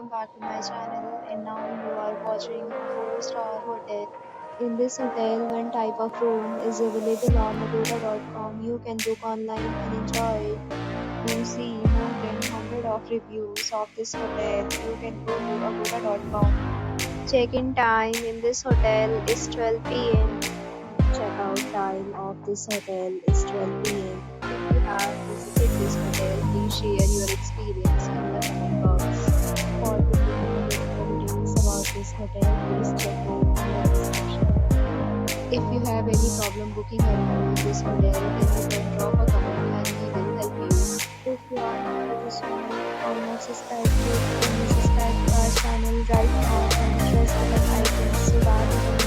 welcome back to my channel. And now you are watching a 4-star hotel. In this hotel, one type of room is available on agoda.com. You can book online and enjoy it. To see more than 100 of reviews of this hotel, you can go to agoda.com. Check-in time in this hotel is 12 p.m. Check-out time of this hotel is 12 p.m. If you have visited this hotel, please share your experience in the comment box. For booking and details about this hotel, please check the description. If you have any problem booking a room in this hotel, then you can drop a comment and we will help you. If you are new to this channel or not subscribed yet, then you subscribe to our channel right now and press the bell icon so that you can